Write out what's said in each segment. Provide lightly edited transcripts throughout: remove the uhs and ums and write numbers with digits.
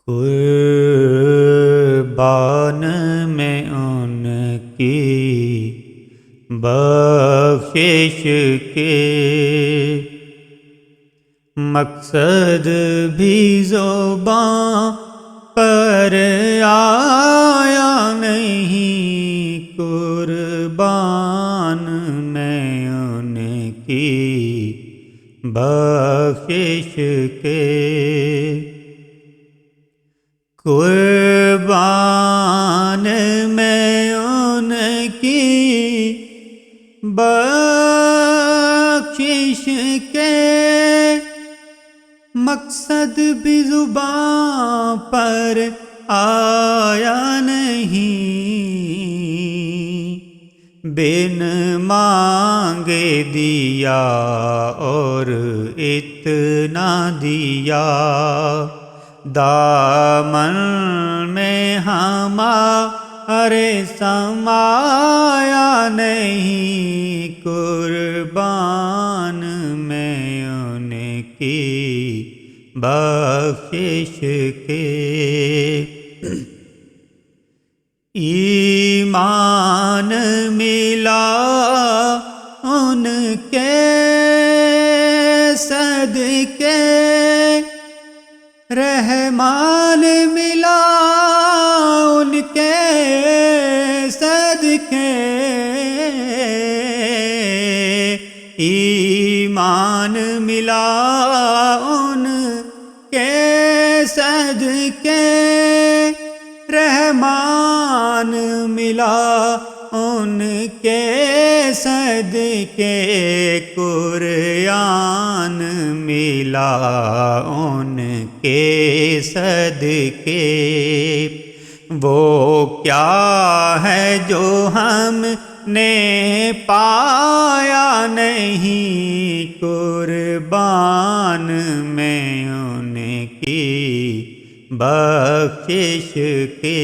قربان میں ان کی بخشش کے مقصد بھی زباں پر آیا نہیں، قربان میں ان کی بخشش کے قربان میں ان کی بخشش کے مقصد بھی زباں پر آیا نہیں، بن مانگے دیا اور اتنا دیا، دامن میں ہمارے سمایا نہیں، قربان میں ان کی بخشش کے ایمان ملا ان کے صدقے، رحمان ملا ان کے صدقے، ایمان ملا ان کے صدقے، رحمان ملا ان کے صدقے، قرآن ملا ان کے صدقے، وہ کیا ہے جو ہم نے پایا نہیں، قربان میں ان کی بخشش کے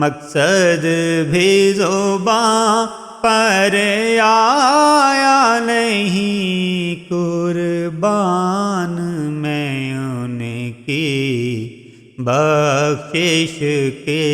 مقصد بھی زباں پر آیا نہیں، قربان میں ان کی بخشش کے